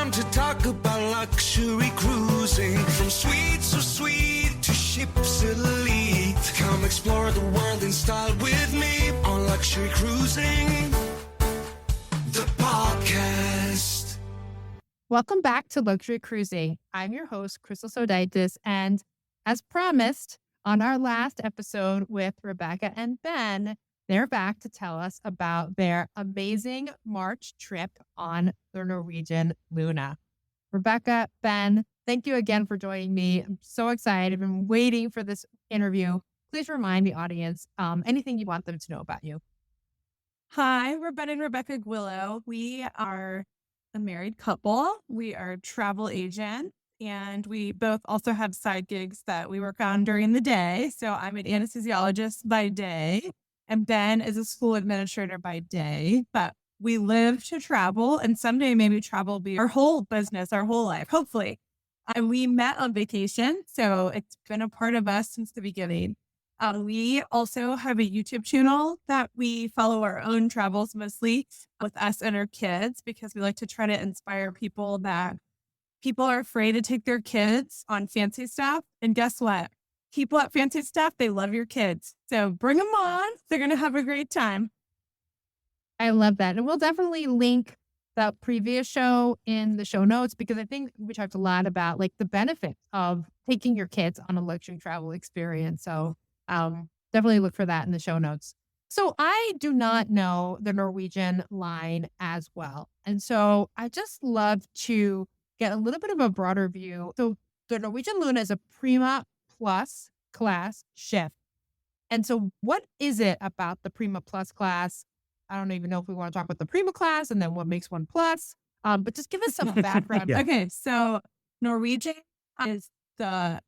time to talk about luxury cruising. From suites so sweet to ships elite. Come explore the world in style with me on Luxury Cruising, the podcast. Welcome back to Luxury Cruising. I'm your host, Crystal Sodaitis, and as promised on our last episode with Rebekah and Ben, they're back to tell us about their amazing March trip on the Norwegian Luna. Rebekah, Ben, thank you again for joining me. I'm so excited. I've been waiting for this interview. Please remind the audience anything you want them to know about you. Hi, we're Ben and Rebekah Guillow. We are a married couple. We are travel agents, and we both also have side gigs that we work on during the day. So I'm an anesthesiologist by day, and Ben is a school administrator by day. But we live to travel, and someday maybe travel will be our whole business, our whole life, hopefully. And we met on vacation, so it's been a part of us since the beginning. We also have a YouTube channel that we follow our own travels mostly with us and our kids, because we like to try to inspire people that people are afraid to take their kids on fancy stuff. And guess what? People at fancy stuff, they love your kids. So bring them on. They're going to have a great time. I love that. And we'll definitely link the previous show in the show notes, because I think we talked a lot about like the benefits of taking your kids on a luxury travel experience. So definitely look for that in the show notes. So I do not know the Norwegian line as well. And so I just love to get a little bit of a broader view. So the Norwegian Luna is a Prima Plus Class ship. And so what is it about the Prima Plus Class? I don't even know if we want to talk about the Prima Class and then what makes one plus. But just give us some background. Yeah. Okay, so Norwegian is the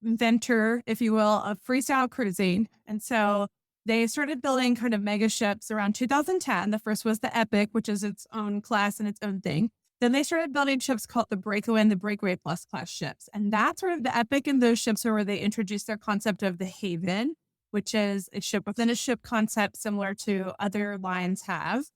inventor, if you will, of freestyle cruising. And so they started building kind of mega ships around 2010. The first was the Epic, which is its own class and its own thing. Then they started building ships called the Breakaway and the Breakaway Plus Class ships. And that's sort of the Epic and those ships are where they introduced their concept of the Haven, which is a ship within a ship concept similar to other lines have.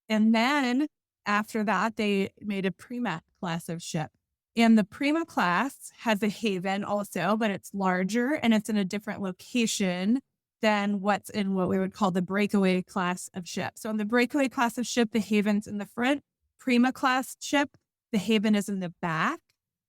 And then after that, they made a Prima class of ship. And the Prima class has a Haven also, but it's larger and it's in a different location than what's in what we would call the Breakaway class of ship. So in the Breakaway class of ship, the Haven's in the front. Prima class ship, the Haven is in the back.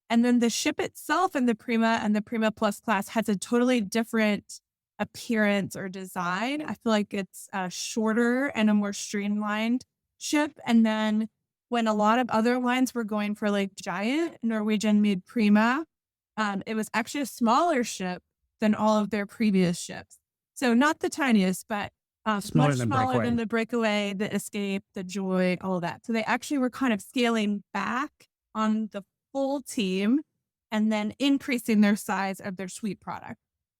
And then the ship itself in the Prima and the Prima Plus class has a totally different appearance or design. I feel like it's a shorter and a more streamlined ship. And then when a lot of other lines were going for like giant, Norwegian made Prima. It was actually a smaller ship than all of their previous ships. So not the tiniest, but much smaller than the Breakaway, the Escape, the Joy, all of that. So they actually were kind of scaling back on the full team and then increasing their size of their suite product.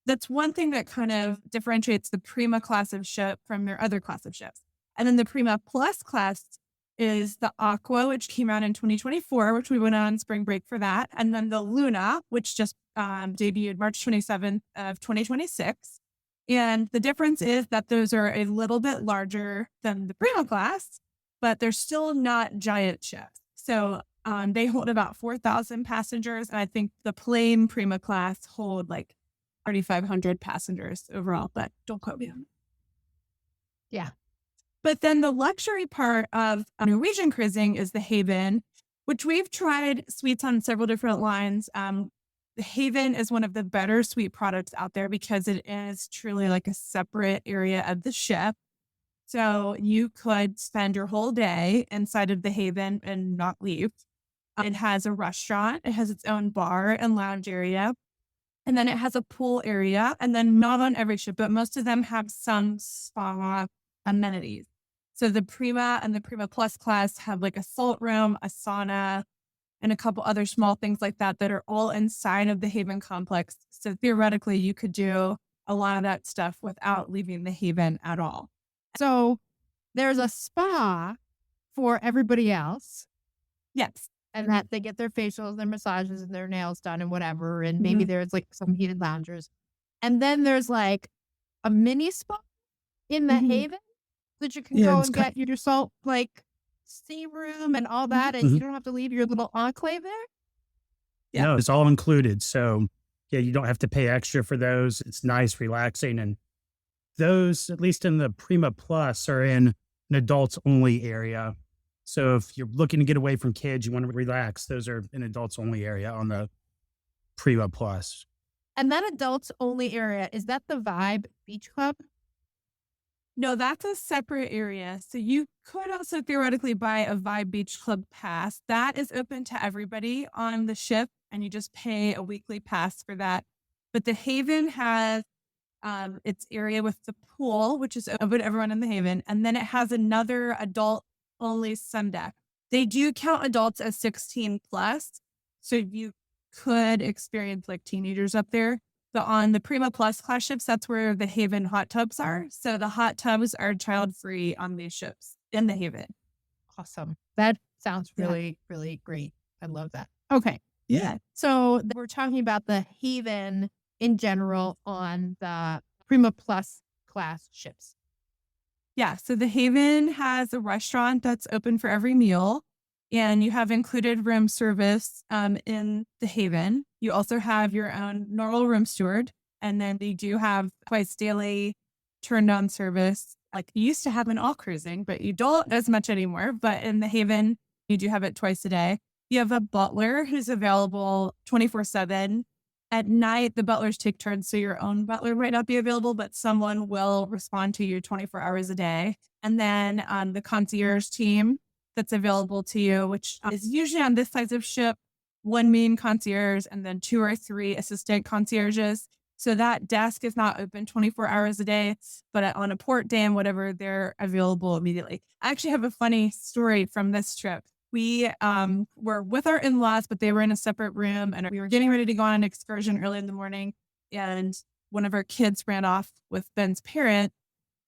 That's one thing that kind of differentiates the Prima class of ship from their other class of ships. And then the Prima Plus class is the Aqua, which came out in 2024, which we went on spring break for that. And then the Luna, which just debuted March 27th of 2026. And the difference is that those are a little bit larger than the Prima class, but they're still not giant ships. So they hold about 4,000 passengers. And I think the plain Prima class hold like 3,500 passengers overall, but don't quote me on it. Yeah. But then the luxury part of Norwegian cruising is the Haven, which we've tried suites on several different lines. The Haven is one of the better suite products out there because it is truly like a separate area of the ship. So you could spend your whole day inside of the Haven and not leave. It has a restaurant. It has its own bar and lounge area. And then it has a pool area. And then not on every ship, but most of them have some spa amenities. So the Prima and the Prima Plus class have like a salt room, a sauna, and a couple other small things like that that are all inside of the Haven complex. So theoretically, you could do a lot of that stuff without leaving the Haven at all. So there's a spa for everybody else. Yes. And that they get their facials, their massages, and their nails done and whatever. And maybe there's like some heated loungers. And then there's like a mini spa in the Haven that you can go and get yourself like steam room and all that, and you don't have to leave your little enclave there? Yeah. No, it's all included. So yeah, you don't have to pay extra for those. It's nice, relaxing. And those, at least in the Prima Plus, are in an adults only area. So if you're looking to get away from kids, you want to relax, those are an adults only area on the Prima Plus. And that adults only area, is that the Vibe Beach Club? No, that's a separate area. So you could also theoretically buy a Vibe Beach Club pass. That is open to everybody on the ship, and you just pay a weekly pass for that. But the Haven has its area with the pool, which is open to everyone in the Haven. And then it has another adult only sun deck. They do count adults as 16 plus. So you could experience like teenagers up there. But on the Prima Plus Class ships, that's where the Haven hot tubs are. So the hot tubs are child free on these ships in the Haven. Awesome. That sounds really, really great. I love that. Okay. Yeah. So we're talking about the Haven in general on the Prima Plus Class ships. Yeah. So the Haven has a restaurant that's open for every meal, and you have included room service in the Haven. You also have your own normal room steward, and then they do have twice daily turned on service. Like you used to have in all cruising, but you don't as much anymore. But in the Haven, you do have it twice a day. You have a butler who's available 24/7. At night, the butlers take turns, so your own butler might not be available, but someone will respond to you 24 hours a day. And then the concierge team that's available to you, which is usually on this size of ship, one main concierge and then 2 or 3 assistant concierges. So that desk is not open 24 hours a day, but on a port day and whatever, they're available immediately. I actually have a funny story from this trip. We were with our in-laws, but they were in a separate room, and we were getting ready to go on an excursion early in the morning. And one of our kids ran off with Ben's parent,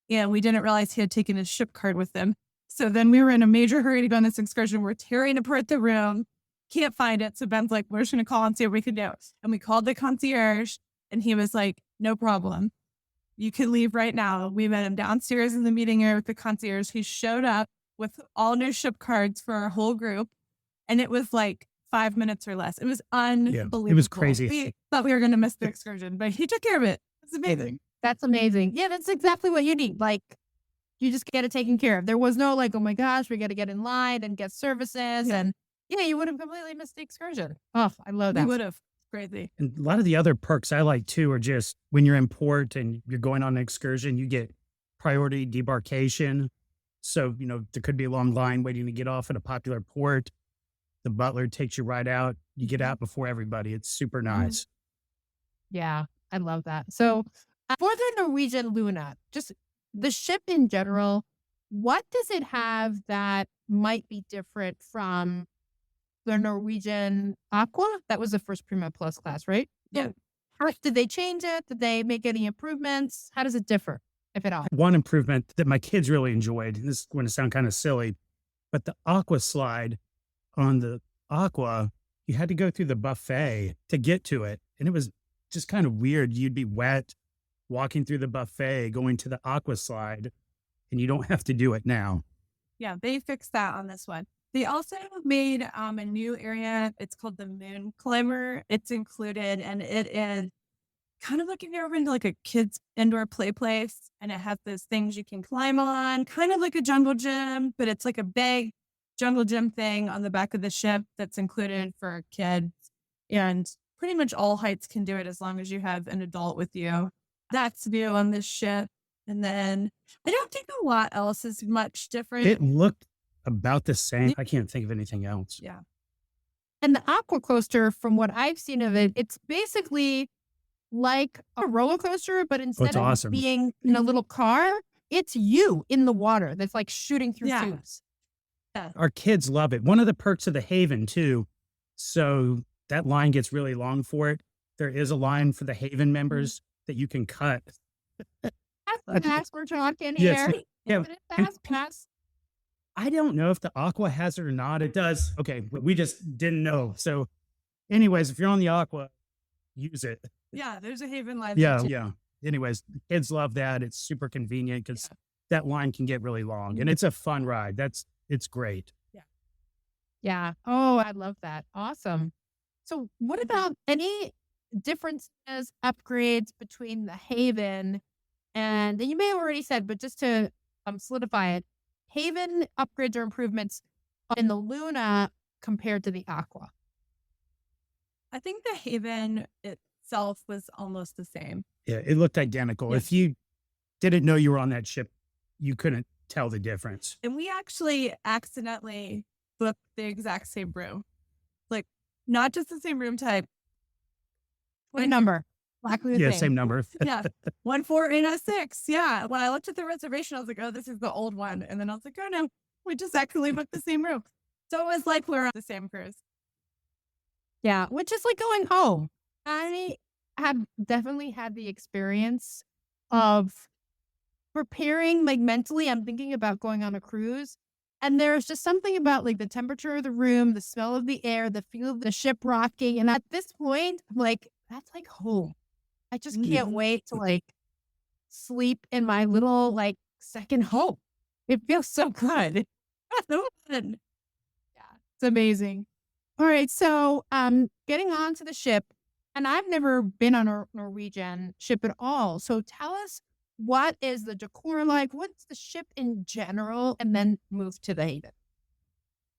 and we didn't realize he had taken his ship card with him. So then we were in a major hurry to go on this excursion. We're tearing apart the room, can't find it. So Ben's like, we're just going to call and see what we can do. And we called the concierge, and he was like, no problem. You can leave right now. We met him downstairs in the meeting area with the concierge. He showed up with all new ship cards for our whole group. And it was like 5 minutes or less. It was unbelievable. It was crazy. We thought we were going to miss the excursion, but he took care of it. It's amazing. That's amazing. Yeah, that's exactly what you need. Like, you just get it taken care of. There was no like, oh my gosh, we got to get in line and get services. And yeah, you would have completely missed the excursion. Oh, I love that. We would have. Crazy. And a lot of the other perks I like too are just when you're in port and you're going on an excursion, you get priority debarkation. So, there could be a long line waiting to get off at a popular port. The butler takes you right out. You get out before everybody. It's super nice. Yeah, I love that. So for the Norwegian Luna, just the ship in general, what does it have that might be different from the Norwegian Aqua? That was the first Prima Plus class, right? Yeah. Did they change it? Did they make any improvements? How does it differ, if at all? One improvement that my kids really enjoyed, and this is going to sound kind of silly, but the Aqua slide on the Aqua, you had to go through the buffet to get to it. And it was just kind of weird. You'd be wet walking through the buffet, going to the Aqua slide, and you don't have to do it now. Yeah, they fixed that on this one. They also made a new area. It's called the Moon Climber. It's included, and it is kind of like if you're ever into like a kid's indoor play place, and it has those things you can climb on, kind of like a jungle gym, but it's like a big jungle gym thing on the back of the ship that's included for kids. And pretty much all heights can do it as long as you have an adult with you. That's new on this ship. And then I don't think a lot else is much different. It looked about the same. I can't think of anything else. Yeah. And the Aqua Coaster, from what I've seen of it, it's basically like a roller coaster, but instead of awesome. being in a little car, it's you in the water that's like shooting through tubes. Yeah. Our kids love it. One of the perks of the Haven too, so that line gets really long for it. There is a line for the Haven members that you can cut. That's fast we're talking Yes. here. Yeah. Isn't it fast? I don't know if the Aqua has it or not. It does. Okay. But we just didn't know. So anyways, if you're on the Aqua, use it. Yeah, there's a Haven line. Yeah. Yeah. Anyways, the kids love that. It's super convenient because that line can get really long and it's a fun ride. It's great. Yeah. Oh, I love that. Awesome. So what about any differences, upgrades between the Haven and you may have already said, but just to solidify it, Haven upgrades or improvements in the Luna compared to the Aqua? I think the Haven itself was almost the same. Yeah, it looked identical. Yeah. If you didn't know you were on that ship, you couldn't tell the difference. And we actually accidentally booked the exact same room. Like, not just the same room type. What number? Exactly the Yeah, same. same number. Yeah. 14806. Yeah. When I looked at the reservation, I was like, oh, this is the old one. And then I was like, oh no, we just actually booked the same room. So it was like we're on the same cruise. Yeah, which is like going home. I have definitely had the experience of preparing, like mentally, I'm thinking about going on a cruise. And there's just something about like the temperature of the room, the smell of the air, the feel of the ship rocking. And at this point, like, that's like home. I just can't wait to like sleep in my little like second home. It feels so good. So fun. Yeah, it's amazing. All right, so getting onto the ship, and I've never been on a Norwegian ship at all. So tell us, what is the decor like? What's the ship in general? And then move to the Haven.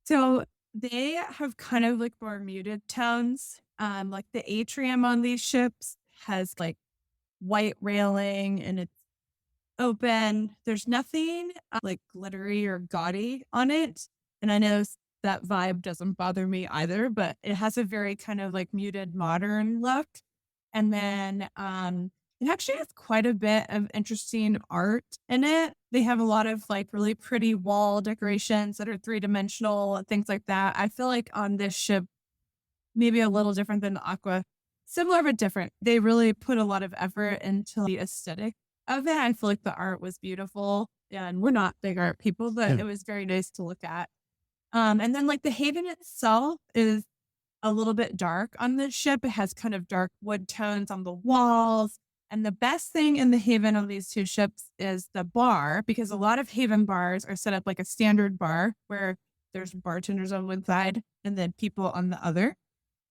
So they have kind of like more muted tones. Like the atrium on these ships has like white railing and it's open. There's nothing like glittery or gaudy on it. And I know that vibe doesn't bother me either, but it has a very kind of like muted modern look. And then it actually has quite a bit of interesting art in it. They have a lot of like really pretty wall decorations that are 3-dimensional and things like that. I feel like on this ship, maybe a little different than the Aqua, similar but different. They really put a lot of effort into the aesthetic of it. I feel like the art was beautiful, and we're not big art people, but it was very nice to look at. And then like the Haven itself is a little bit dark on this ship. It has kind of dark wood tones on the walls. And the best thing in the Haven on these two ships is the bar, because a lot of Haven bars are set up like a standard bar where there's bartenders on one side and then people on the other.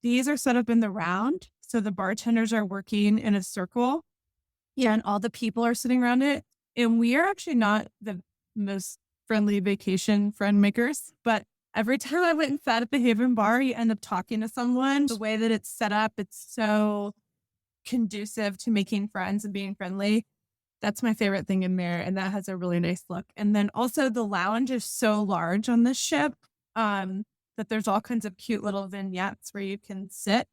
These are set up in the round. So the bartenders are working in a circle. Yeah. And all the people are sitting around it. And we are actually not the most friendly vacation friend makers, but every time I went and sat at the Haven bar, you end up talking to someone. The way that it's set up, it's so conducive to making friends and being friendly. That's my favorite thing in there. And that has a really nice look. And then also the lounge is so large on this ship that there's all kinds of cute little vignettes where you can sit.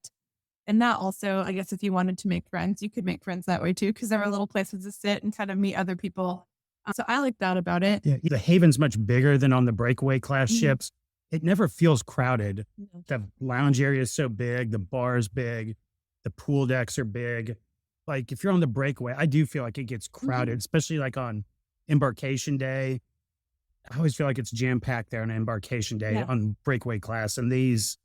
And that also, I guess if you wanted to make friends, you could make friends that way too, because there are little places to sit and kind of meet other people. So I like that about it. Yeah, the Haven's much bigger than on the breakaway class ships. It never feels crowded. The lounge area is so big. The bar is big. The pool decks are big. Like if you're on the breakaway, I do feel like it gets crowded, especially like on embarkation day. I always feel like it's jam packed there on embarkation day on breakaway class. And these,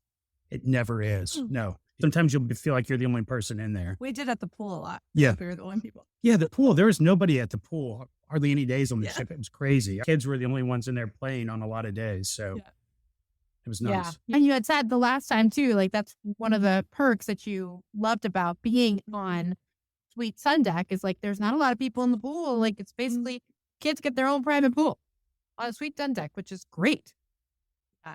it never is. No. Sometimes you'll feel like you're the only person in there. We did at the pool a lot. Yeah. We were the only people. Yeah, the pool. There was nobody at the pool hardly any days on the ship. It was crazy. Kids were the only ones in there playing on a lot of days. So it was nice. Yeah. And you had said the last time too, like that's one of the perks that you loved about being on Sweet Sun Deck is like there's not a lot of people in the pool. Like it's basically kids get their own private pool on Sweet Sun Deck, which is great.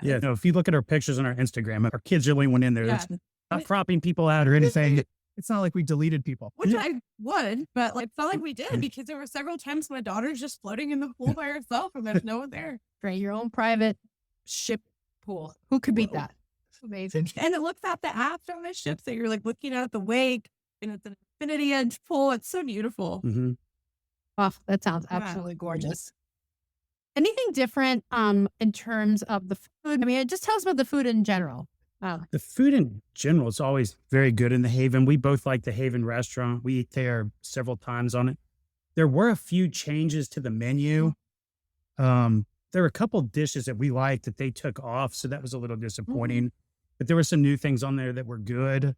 Yeah. No, if you look at our pictures on our Instagram, our kids really went in there. It's not cropping people out or anything. It's not like we deleted people. Which I would, but like felt like we did because there were several times my daughter's just floating in the pool by herself and there's no one there. Right. Your own private ship pool. Who could beat that? Amazing. And it looks at the aft on this ship. So you're like looking at the wake and it's an infinity edge pool. It's so beautiful. Oh, that sounds absolutely gorgeous. Anything different in terms of the food? I mean, just tell us about the food in general. The food in general is always very good in the Haven. We both like the Haven restaurant. We eat there several times on it. There were a few changes to the menu. There were a couple dishes that we liked that they took off, so that was a little disappointing. But there were some new things on there that were good.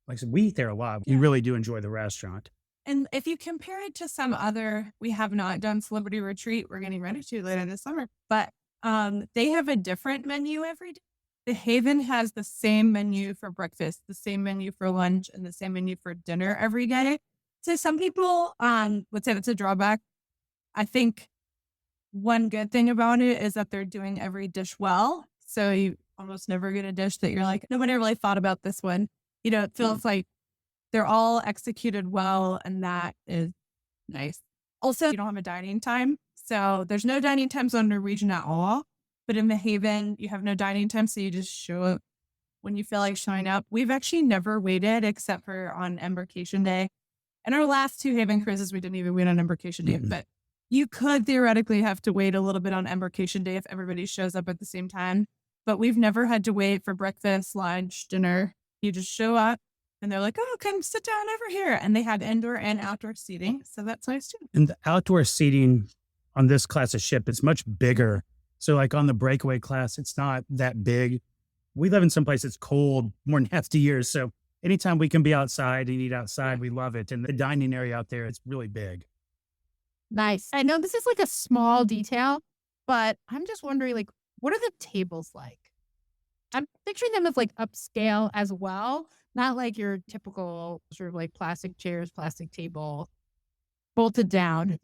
Like I said, we eat there a lot. We really do enjoy the restaurant. And if you compare it to some other, we have not done Celebrity Retreat. We're getting ready to later this summer. But They have a different menu every day. The Haven has the same menu for breakfast, the same menu for lunch, and the same menu for dinner every day. So some people would say that's a drawback. I think one good thing about it is that they're doing every dish well. So you almost never get a dish that you're like, nobody really thought about this one. You know, it feels like they're all executed well, and that is nice. Also, you don't have a dining time. So there's no dining times on Norwegian at all. But in the Haven, you have no dining time. So you just show up when you feel like showing up. We've actually never waited except for on embarkation day. And our last 2 Haven cruises, we didn't even wait on embarkation day. But you could theoretically have to wait a little bit on embarkation day if everybody shows up at the same time. But we've never had to wait for breakfast, lunch, dinner. You just show up and they're like, oh, come sit down over here. And they have indoor and outdoor seating. So that's nice too. And the outdoor seating on this class of ship, it's much bigger. So like on the breakaway class, it's not that big. We live in some place that's cold more than half the year. So anytime we can be outside and eat outside, we love it. And the dining area out there, it's really big. Nice. I know this is like a small detail, but I'm just wondering, like, what are the tables like? I'm picturing them as like upscale as well, not like your typical sort of like plastic chairs, plastic table, bolted down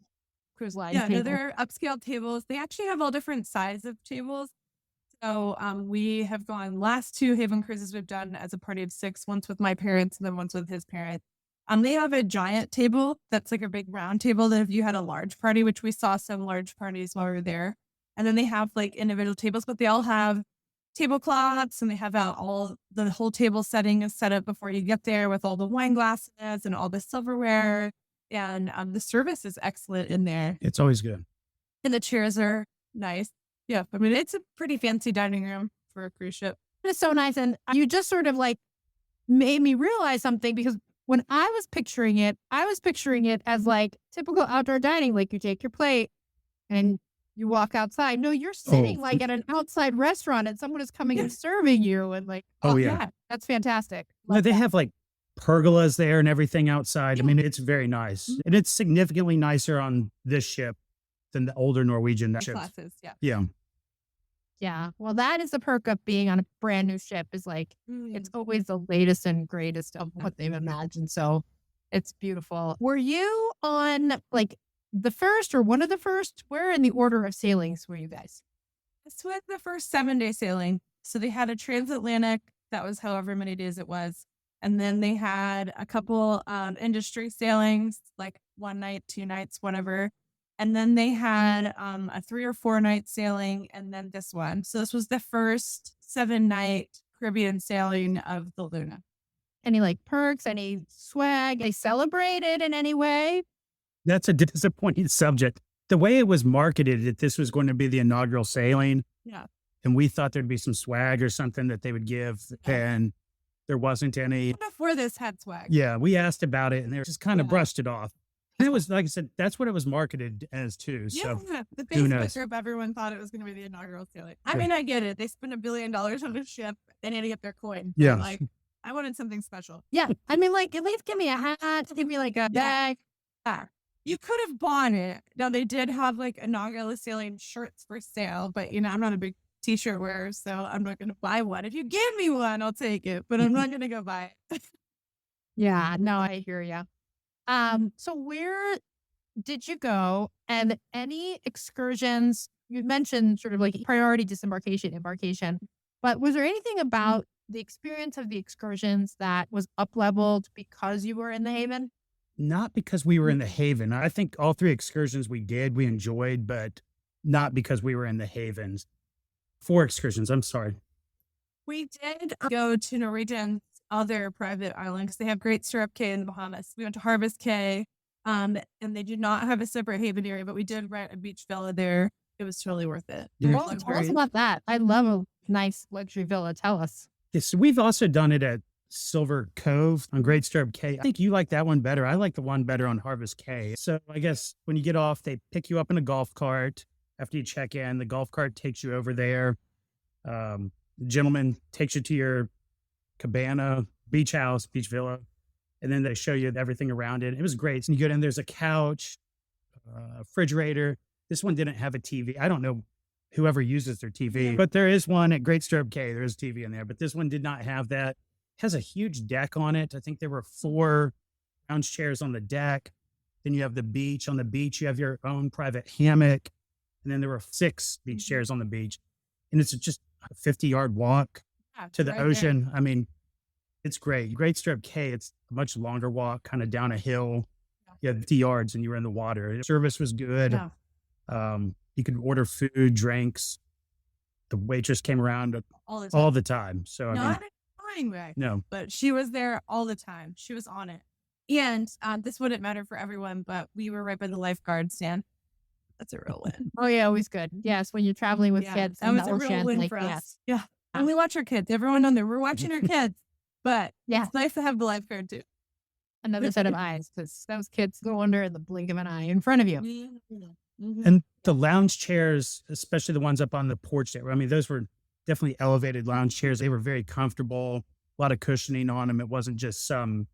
cruise line Yeah, no, table. they're upscale tables. They actually have all different sizes of tables. So we have gone last 2 Haven cruises we've done as a party of 6, once with my parents and then once with his parents. They have a giant table that's like a big round table that if you had a large party, which we saw some large parties while we were there. And then they have like individual tables, but they all have tablecloths and they have all the whole table setting is set up before you get there with all the wine glasses and all the silverware. And the service is excellent in there. It's always good. And the chairs are nice. Yeah, I mean, it's a pretty fancy dining room for a cruise ship. It's so nice. And you just sort of like made me realize something, because when I was picturing it as like typical outdoor dining. Like you take your plate and you walk outside. No, you're sitting like at an outside restaurant and someone is coming and serving you. And like, yeah. That's fantastic. No, they have like pergolas there and everything outside. I mean, it's very nice. And it's significantly nicer on this ship than the older Norwegian ships. Classes, yeah. Yeah. Yeah. Well, that is the perk of being on a brand new ship, is like, it's always the latest and greatest of what they've imagined. So it's beautiful. Were you on like the first or one of the first? Where in the order of sailings were you guys? This was the first 7-day sailing. So they had a transatlantic. That was however many days it was. And then they had a couple industry sailings, like 1 night, 2 nights, whatever. And then they had a 3 or 4 night sailing, and then this one. So this was the first 7-night Caribbean sailing of the Luna. Any like perks, any swag? They celebrated in any way? That's a disappointing subject. The way it was marketed, that this was going to be the inaugural sailing. Yeah. And we thought there'd be some swag or something that they would give. And there wasn't any. Before this had swag. Yeah, we asked about it and they just kind of brushed it off. And it was, like I said, that's what it was marketed as too. So the who knows? Facebook group, everyone thought it was going to be the inaugural sailing. I mean, I get it. They spent $1 billion on a ship. They need to get their coin. Yeah. But, like, I wanted something special. Yeah. I mean, like, at least give me a hat, give me like a bag. Yeah. You could have bought it. Now, they did have like inaugural sailing shirts for sale, but you know, I'm not a big t-shirt wearer, so I'm not going to buy one. If you give me one, I'll take it, but I'm not going to go buy it. Yeah. No, I hear you. So where did you go, and any excursions? You mentioned sort of like priority disembarkation, embarkation, but was there anything about the experience of the excursions that was up-leveled because you were in the Haven? Not because we were in the Haven. I think all 3 excursions we did, we enjoyed, but not because we were in the Havens. 4 excursions, I'm sorry. We did go to Norwegian's other private island because they have Great Stirrup Cay in the Bahamas. We went to Harvest Cay, and they do not have a separate Haven area, but we did rent a beach villa there. It was totally worth it. Yeah. Well, tell us about that. I love a nice luxury villa. Tell us. Yes, we've also done it at Silver Cove on Great Stirrup Cay. I think you like that one better. I like the one better on Harvest Cay. So I guess when you get off, they pick you up in a golf cart. After you check in, the golf cart takes you over there. The gentleman takes you to your cabana, beach house, beach villa, and then they show you everything around it. It was great. So you go in, there's a couch, a refrigerator. This one didn't have a TV. I don't know whoever uses their TV. But there is one at Great Stirrup Cay. There is TV in there, but this one did not have that. It has a huge deck on it. I think there were 4 lounge chairs on the deck. Then you have the beach. On the beach, you have your own private hammock. And then there were 6 beach chairs on the beach. And it's just a 50-yard walk to the ocean. There. I mean, it's great. Great Stirrup Cay, it's a much longer walk, kind of down a hill. You had 50 yards and you were in the water. Service was good. Yeah. You could order food, drinks. The waitress came around all the time. So not in a fine way. No. But she was there all the time. She was on it. And this wouldn't matter for everyone, but we were right by the lifeguard stand. That's a real win. Oh, yeah, always good. Yes, when you're traveling with kids. That was a real win for us. Yes. Yeah. And we watch our kids. Everyone on there, we're watching our kids. But it's nice to have the lifeguard too. Another set of eyes, because those kids go under in the blink of an eye in front of you. Mm-hmm. And the lounge chairs, especially the ones up on the porch there, I mean, those were definitely elevated lounge chairs. They were very comfortable, a lot of cushioning on them. It wasn't just some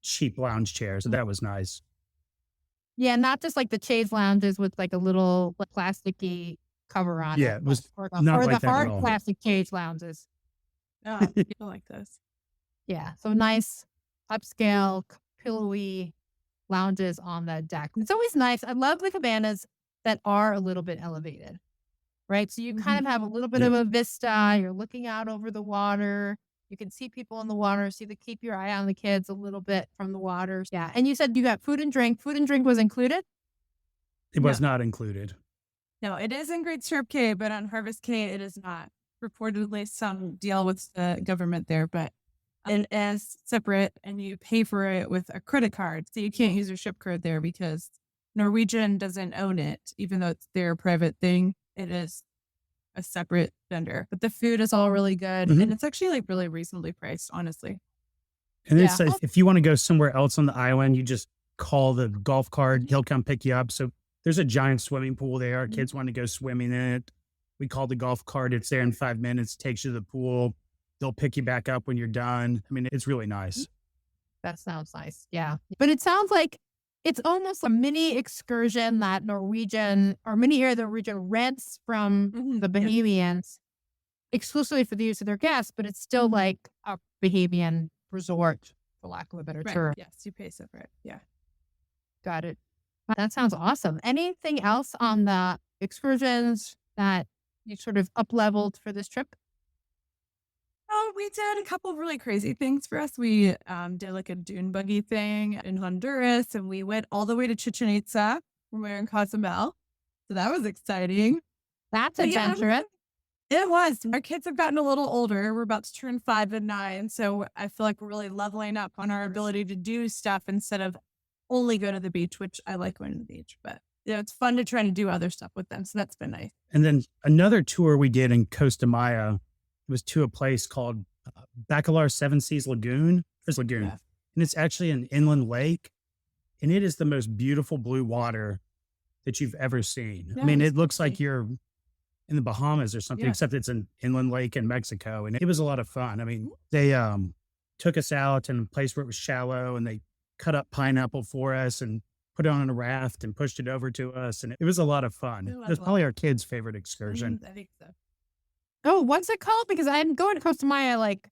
cheap lounge chair. So that was nice. Yeah, not just like the chaise lounges with like a little plasticky cover on it. Yeah, it was or not like the that at hard all. plastic chaise lounges. Oh, people like this. Yeah, so nice upscale, pillowy lounges on the deck. It's always nice. I love the cabanas that are a little bit elevated, right? So you kind of have a little bit of a vista. You're looking out over the water. You can see people in the water, keep your eye on the kids a little bit from the water. Yeah. And you said you got food and drink. Food and drink was included? It was not included. No, it is in Great Stirrup Cay, but on Harvest Cay, it is not. Reportedly, some deal with the government there, but it is separate and you pay for it with a credit card. So you can't use your ship card there because Norwegian doesn't own it, even though it's their private thing. It is a separate vendor, but the food is all really good. And it's actually like really reasonably priced, honestly. And it says if you want to go somewhere else on the island, you just call the golf cart. He'll come pick you up. So there's a giant swimming pool there. Our kids want to go swimming in it. We call the golf cart. It's there in 5 minutes, takes you to the pool. They'll pick you back up when you're done. I mean, it's really nice. That sounds nice. Yeah. But it sounds like it's almost a mini excursion that Norwegian rents from the Bahamians exclusively for the use of their guests, but it's still like a Bahamian resort, for lack of a better term. Yes, you pay separate. Yeah. Got it. That sounds awesome. Anything else on the excursions that you sort of up-leveled for this trip? Oh, we did a couple of really crazy things for us. We did like a dune buggy thing in Honduras, and we went all the way to Chichen Itza when we were in Cozumel. So that was exciting. That's adventurous. It was. Our kids have gotten a little older. We're about to turn 5 and 9. So I feel like we're really leveling up on our ability to do stuff instead of only go to the beach, which I like going to the beach. But it's fun to try to do other stuff with them. So that's been nice. And then another tour we did in Costa Maya was to a place called Bacalar Seven Seas Lagoon. And it's actually an inland lake. And it is the most beautiful blue water that you've ever seen. I mean, it looks like you're in the Bahamas or something, except it's an inland lake in Mexico. And it was a lot of fun. I mean, they took us out in a place where it was shallow and they cut up pineapple for us and put it on a raft and pushed it over to us. And it was a lot of fun. It was probably our kids' favorite excursion. I think so. Oh, what's it called? Because I'm going to Costa Maya like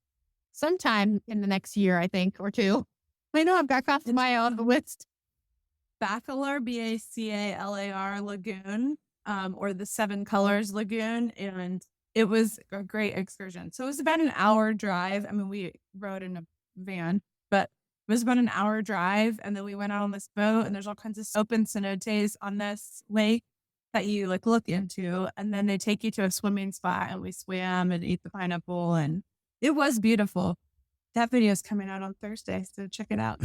sometime in the next year, I think, or 2. I know I've got Costa Maya on the list. Bacalar, Bacalar Lagoon, or the 7 Colors Lagoon. And it was a great excursion. So it was about an hour drive. I mean, we rode in a van, but it was about an hour drive. And then we went out on this boat, and there's all kinds of open cenotes on this lake that you like look into, and then they take you to a swimming spot and we swam and eat the pineapple, and it was beautiful. That video is coming out on Thursday, so check it out.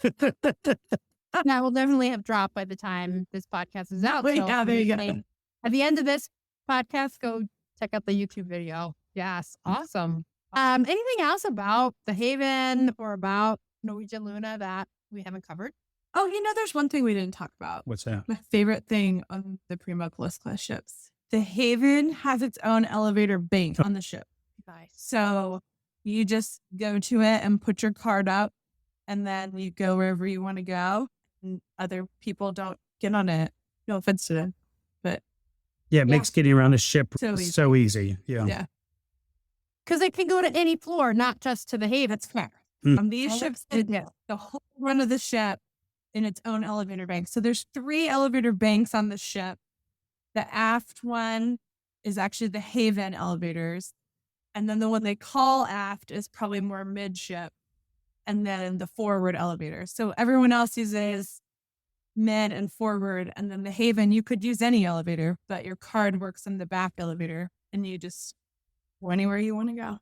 That will definitely have dropped by the time this podcast is out. Wait, so yeah, there you go. At the end of this podcast, go check out the YouTube video. Yes, awesome. Anything else about the Haven or about Norwegian Luna that we haven't covered? Oh, there's one thing we didn't talk about. What's that? My favorite thing on the Prima Plus Class ships. The Haven has its own elevator bank on the ship. Nice. So you just go to it and put your card up, and then you go wherever you want to go. And other people don't get on it. No offense to them, but Yeah, it makes getting around the ship So easy. so easy. Yeah. Yeah. Because it can go to any floor, not just to the haven. That's fair. Mm. These ships did the whole run of the ship in its own elevator bank. So there's 3 elevator banks on the ship. The aft one is actually the haven elevators. And then the one they call aft is probably more midship. And then the forward elevator. So everyone else uses mid and forward. And then the haven, you could use any elevator, but your card works in the back elevator and you just go anywhere you want to go.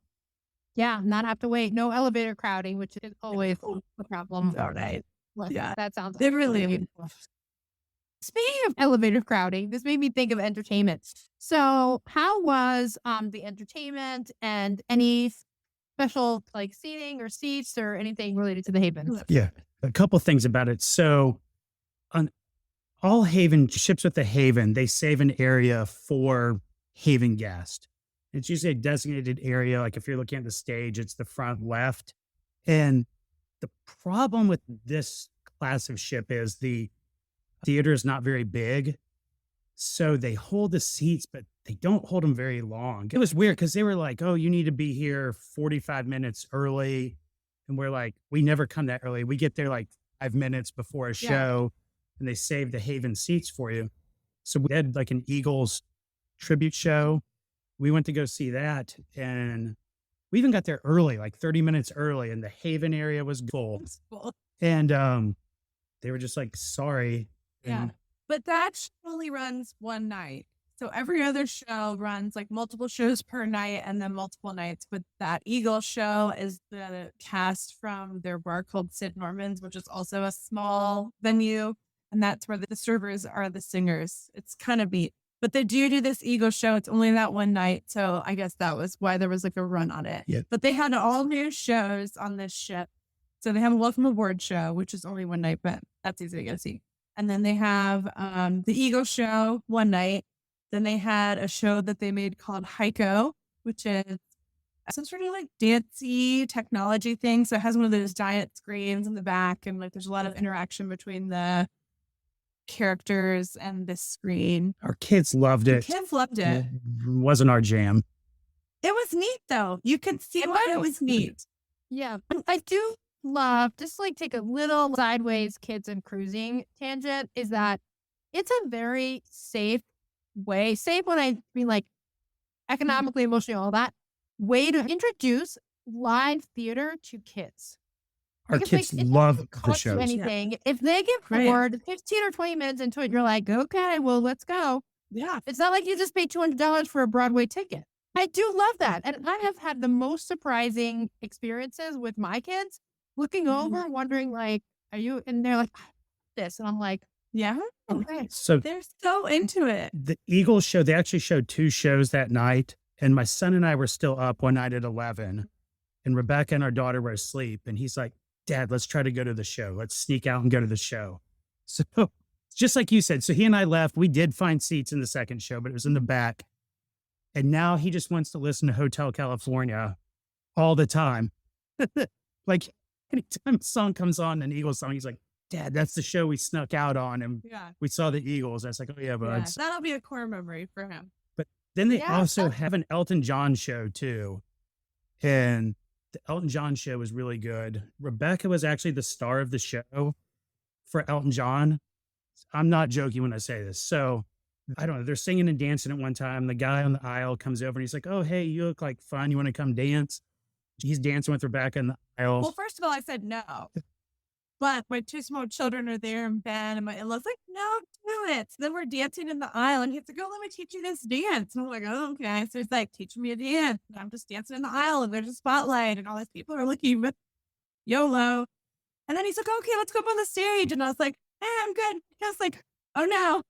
Yeah, not have to wait. No elevator crowding, which is always a problem. All right. Yeah. That sounds They really beautiful. Speaking of elevator crowding, this made me think of entertainment. So how was the entertainment and any special like seating or seats or anything related to the haven? Yeah. A couple things about it. So on all haven ships with the haven, they save an area for haven guests. It's usually a designated area. Like if you're looking at the stage, it's the front left. And the problem with this class of ship is the theater is not very big. So they hold the seats, but they don't hold them very long. It was weird because they were like, oh, you need to be here 45 minutes early. And we're like, we never come that early. We get there like 5 minutes before a show and they save the haven seats for you. So we had like an Eagles tribute show. We went to go see that and we even got there early, like 30 minutes early, and the haven area was full. And they were just like, sorry. Yeah. But that only runs one night. So every other show runs like multiple shows per night and then multiple nights. But that Eagle show is the cast from their bar called Sid Norman's, which is also a small venue. And that's where the servers are the singers. It's kind of neat. But they do this Eagle show. It's only that one night. So I guess that was why there was like a run on it. Yeah. But they had all new shows on this ship. So they have a welcome aboard show, which is only one night, but that's easy to go see. And then they have the Eagle show one night. Then they had a show that they made called Heiko, which is some sort of like dancey technology thing. So it has one of those giant screens in the back. And like there's a lot of interaction between the characters and the screen. Our kids loved it. The kids loved it. Wasn't our jam. It was neat though. You could see why it was neat. Yeah, I do love, just like take a little sideways kids and cruising tangent, is that it's a very safe way, safe when I mean like economically, emotionally, all that, way to introduce live theater to kids. Our Because, kids it love doesn't the cost you shows. anything. If they get Right. bored 15 or 20 minutes into it, you're like, okay, well, let's go. Yeah. It's not like you just paid $200 for a Broadway ticket. I do love that. And I have had the most surprising experiences with my kids looking over, wondering like, are you, and they're like, this. And I'm like, Yeah. okay. So They're so into it. the Eagles show, they actually showed 2 shows that night. And my son and I were still up one night at 11. And Rebecca and our daughter were asleep. And he's like, Dad, let's try to go to the show. Let's sneak out and go to the show. So just like you said, so he and I left. We did find seats in the second show, but it was in the back. And now he just wants to listen to Hotel California all the time. Like anytime a song comes on, an Eagles song, he's like, Dad, that's the show we snuck out on. And Yeah. we saw the Eagles. I was like, oh, yeah, Yeah. buds. That'll be a core memory for him. Then they Yeah, also have an Elton John show too. And the Elton John show was really good. Rebecca was actually the star of the show for Elton John. I'm not joking when I say this. So I don't know. They're singing and dancing at one time. The guy on the aisle comes over and he's like, oh, hey, you look like fun. You want to come dance? He's dancing with Rebecca in the aisle. Well, first of all, I said no. But my 2 small children are there, and Ben and my in-laws like, no, do it. So then we're dancing in the aisle, and he's like, oh, let me teach you this dance. And I'm like, oh, okay. So he's like, teaching me a dance. And I'm just dancing in the aisle, and there's a spotlight, and all these people are looking, but YOLO. And then he's like, okay, let's go up on the stage. And I was like, I'm good. And I was like, oh no.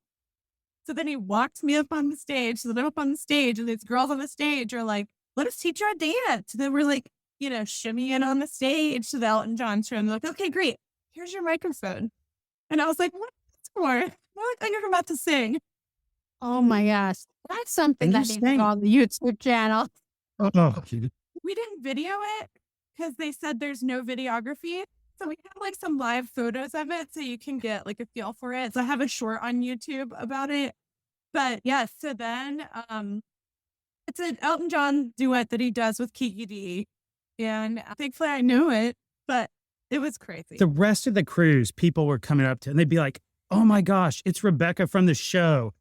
So then he walks me up on the stage. So then I'm up on the stage, and these girls on the stage are like, let us teach you a dance. And then we're like, shimmying on the stage to the Elton John show. And they're like, okay, great. Here's your microphone. And I was like, what's for? They're like, oh, you're about to sing. Oh my gosh. That's something And that you needs to sang. go on the YouTube channel. Oh, We didn't video it because they said there's no videography. So we have like some live photos of it so you can get like a feel for it. So I have a short on YouTube about it. But yeah, so then it's an Elton John duet that he does with Kiki D. And thankfully I knew it, but it was crazy. The rest of the cruise, people were coming up to, and they'd be like, "Oh my gosh, it's Rebekah from the show.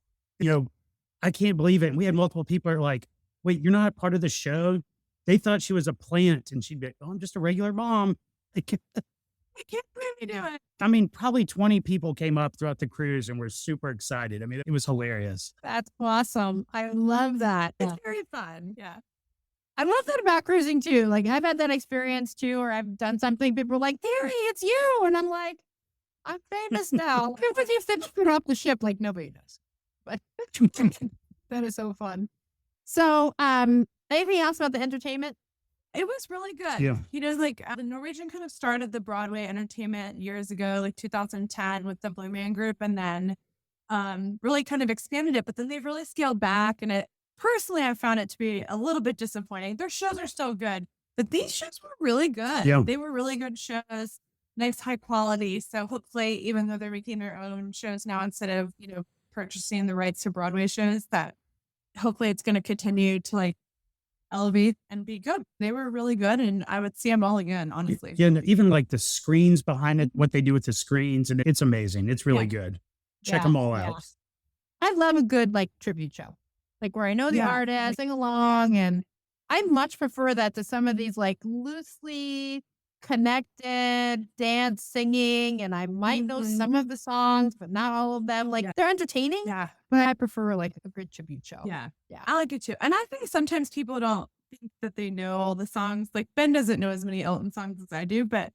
I can't believe it." And we had multiple people are like, "Wait, you're not part of the show?" They thought she was a plant, and she'd be like, "Oh, I'm just a regular mom." I can't believe you do it. I mean, probably 20 people came up throughout the cruise and were super excited. I mean, it was hilarious. That's awesome. I love that. It's very fun. Yeah. I love that about cruising too. Like I've had that experience too, or I've done something. People are like, "Terry, it's you," and I'm like, "I'm famous now." Because you fit off the ship like nobody does. But that is so fun. So, anything else about the entertainment? It was really good. Yeah. Like the Norwegian kind of started the Broadway entertainment years ago, like 2010 with the Blue Man Group, and then really kind of expanded it. But then they've really scaled back, and personally, I found it to be a little bit disappointing. Their shows are still good, but these shows were really good. Yeah. They were really good shows, nice high quality. So hopefully, even though they're making their own shows now instead of purchasing the rights to Broadway shows, that hopefully it's going to continue to like elevate and be good. They were really good, and I would see them all again, honestly. Yeah, no, even like the screens behind it, what they do with the screens, and it's amazing. It's really Yeah. good. Check Yeah, them all yeah. out. I love a good like tribute show, like where I know the Yeah. artist, sing along, and I much prefer that to some of these like loosely connected dance singing, and I might know Mhm. some of the songs, but not all of them. Like Yeah. they're entertaining, Yeah. but I prefer like a good tribute show. Yeah. Yeah. I like it too. And I think sometimes people don't think that they know all the songs. Like Ben doesn't know as many Elton songs as I do, but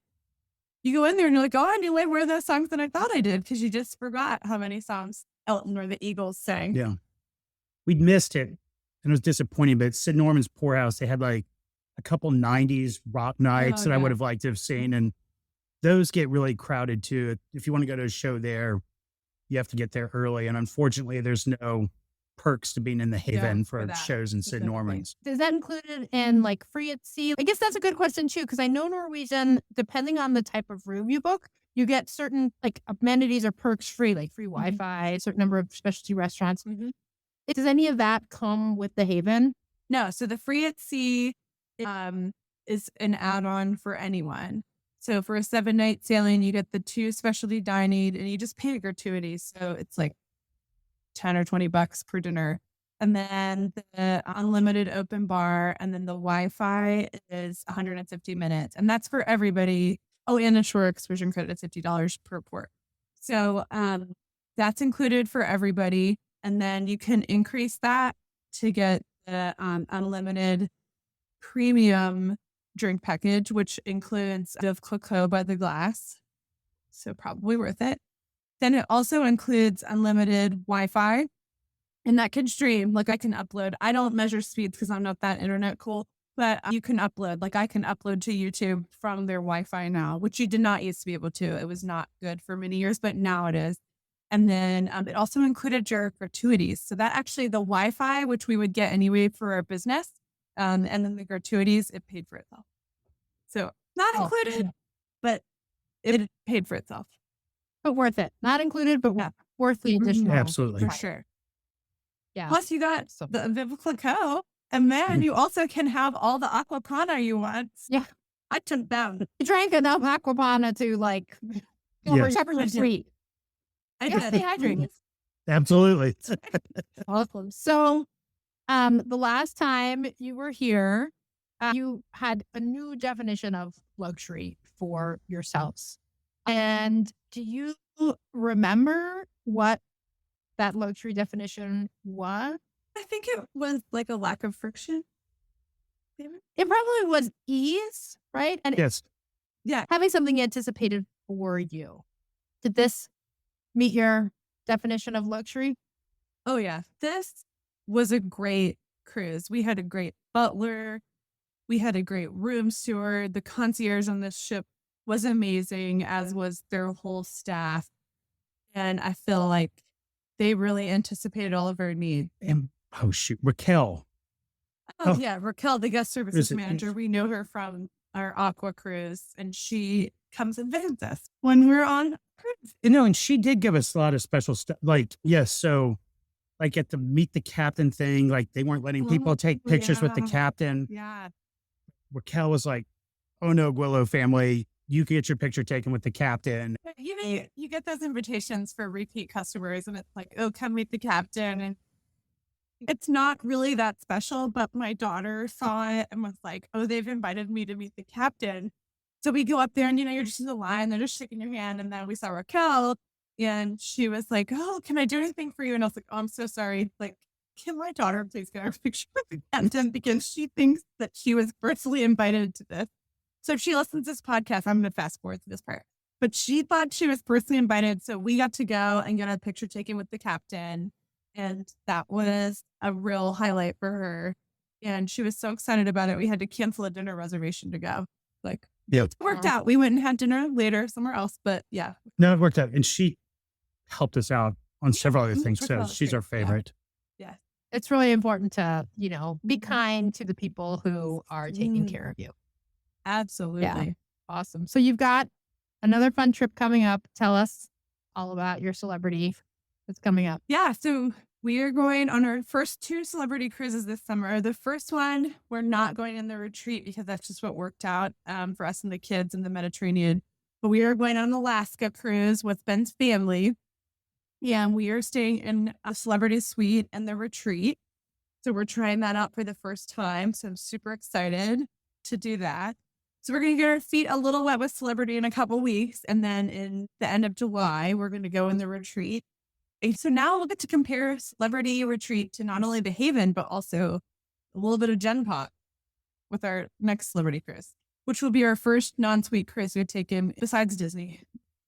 you go in there and you're like, "Oh, I knew way more of those songs than I thought I did," because you just forgot how many songs Elton or the Eagles sang. Yeah. We'd missed it, and it was disappointing. But at Sid Norman's Poorhouse, they had like a couple 90s rock nights that I yeah. would have liked to have seen. And those get really crowded too. If you want to go to a show there, you have to get there early. And unfortunately, there's no perks to being in the Haven for for that, shows in Sid specifically. Norman's. Is that included in like free at sea? I guess that's a good question too, because I know Norwegian, depending on the type of room you book, you get certain like amenities or perks free, like free Wi-Fi, a certain number of specialty restaurants. Mhm. Does any of that come with the Haven? No, so the free at sea is an add-on for anyone. So for a 7-night sailing, you get the 2 specialty dining, and you just pay a gratuity. So it's like $10 or $20 per dinner. And then the unlimited open bar, and then the Wi-Fi is 150 minutes. And that's for everybody. Oh, and a shore excursion credit is $50 per port. So that's included for everybody. And then you can increase that to get the unlimited premium drink package, which includes Veuve Clicquot by the glass. So probably worth it. Then it also includes unlimited Wi-Fi, and that can stream. Like I can upload. I don't measure speeds because I'm not that internet cool, but you can upload. Like I can upload to YouTube from their Wi-Fi now, which you did not used to be able to. It was not good for many years, but now it is. And then it also included your gratuities. So that actually the Wi-Fi, which we would get anyway for our business, and then the gratuities, it paid for itself. So not included, but it paid for itself. But worth it. Not included, but Yeah. worth the additional. Absolutely. For Right. sure. Yeah. Plus you got So- the Veuve Clicquot, and then you also can have all the aquapana you want. Yeah. I took them. You drank enough aquapana to like Yes. cover your sweet. I Yeah, did. stay hydrated. Absolutely. Awesome. So, the last time you were here, you had a new definition of luxury for yourselves. And do you remember what that luxury definition was? I think it was like a lack of friction. It probably was ease, right? And Yes. Yeah. having something anticipated for you. Did this meet your definition of luxury? Oh yeah. This was a great cruise. We had a great butler. We had a great room steward. The concierge on this ship was amazing, as was their whole staff. And I feel like they really anticipated all of our needs. And oh shoot, Raquel. Oh, Oh. yeah. Raquel, the guest services Is it- manager, we know her from our Aqua cruise, and she comes and visits us when we're on cruise. And she did give us a lot of special stuff. Like, yes, so like at the meet the captain thing, like they weren't letting people take pictures with the captain. Yeah. Raquel was like, oh no, Guillow family, you can get your picture taken with the captain. You get those invitations for repeat customers and it's like, oh, come meet the captain. And it's not really that special, but my daughter saw it and was like, oh, they've invited me to meet the captain. So we go up there and, you're just in the line, they're just shaking your hand. And then we saw Raquel and she was like, oh, can I do anything for you? And I was like, oh, I'm so sorry. Like, can my daughter please get our picture with the captain? Because she thinks that she was personally invited to this. So if she listens to this podcast, I'm going to fast forward to this part. But she thought she was personally invited. So we got to go and get a picture taken with the captain. And that was a real highlight for her. And she was so excited about it. We had to cancel a dinner reservation to go. Like, it worked out. We went and had dinner later somewhere else. But yeah. No, it worked out. And she helped us out on several other things. So she's our favorite. Yeah. It's really important to, be kind to the people who are taking care of you. Absolutely. Yeah. Awesome. So you've got another fun trip coming up. Tell us all about your celebrity that's coming up. Yeah. So we are going on our first 2 celebrity cruises this summer. The first one, we're not going in the retreat because that's just what worked out for us and the kids in the Mediterranean. But we are going on an Alaska cruise with Ben's family. Yeah. And we are staying in a celebrity suite in the retreat. So we're trying that out for the first time. So I'm super excited to do that. So we're going to get our feet a little wet with celebrity in a couple weeks. And then in the end of July, we're going to go in the retreat. And so now we'll get to compare celebrity retreat to not only the Haven, but also a little bit of Gen Pop with our next celebrity cruise, which will be our first non-suite cruise we've taken besides Disney.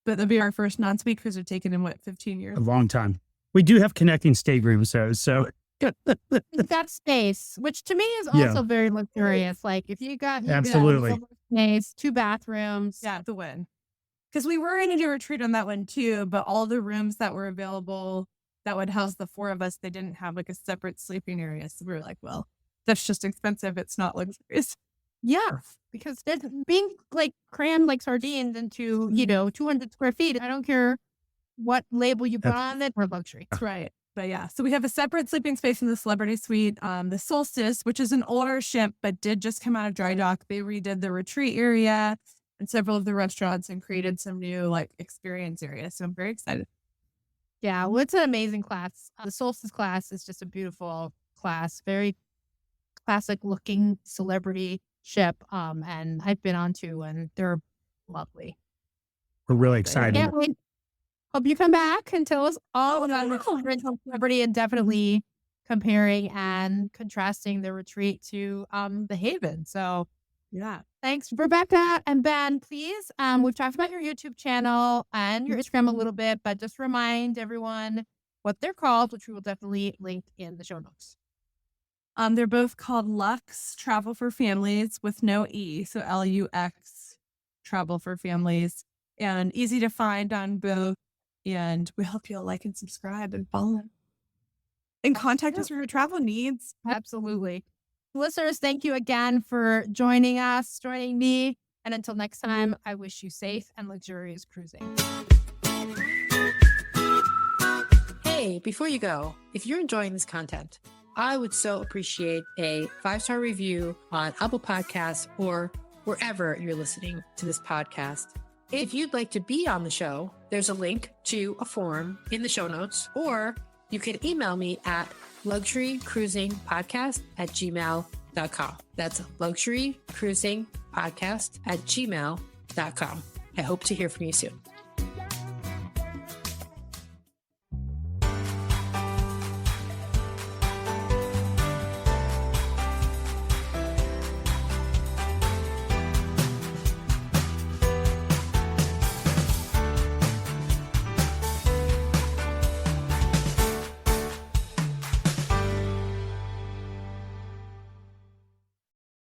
But it'll be our first non-suite cruise we've taken in 15 years? A long time. We do have connecting staterooms, so It's got space, which to me is also very luxurious. Like if you got absolutely space, 2 bathrooms. Yeah, the win. Because we were going to do a retreat on that one too, but all the rooms that were available that would house the 4 of us, they didn't have like a separate sleeping area. So we were like, well, that's just expensive. It's not luxurious. Yeah, because being like crammed like sardines into 200 square feet. I don't care what label you put on it, or luxury. That's right. But yeah, so we have a separate sleeping space in the celebrity suite. The Solstice, which is an older ship, but did just come out of dry dock. They redid the retreat area and several of the restaurants and created some new experience areas. So I'm very excited. Yeah, well, it's an amazing class. The Solstice class is just a beautiful class, very classic looking celebrity ship. And I've been on 2 and they're lovely. We're really excited. Can't wait. Hope you come back and tell us all about the celebrity and definitely comparing and contrasting the retreat to the Haven. So yeah. Thanks, Rebekah and Ben. Please, we've talked about your YouTube channel and your Instagram a little bit, but just remind everyone what they're called, which we will definitely link in the show notes. They're both called Lux Travel for Families with no E. So LUX Travel for Families, and easy to find on both. And we hope you'll like and subscribe and follow. And contact us for your travel needs. Absolutely. Listeners, thank you again for joining me. And until next time, I wish you safe and luxurious cruising. Hey, before you go, if you're enjoying this content, I would so appreciate a 5-star review on Apple Podcasts or wherever you're listening to this podcast. If you'd like to be on the show, there's a link to a form in the show notes, or you can email me at luxurycruisingpodcast@gmail.com. That's luxurycruisingpodcast@gmail.com. I hope to hear from you soon.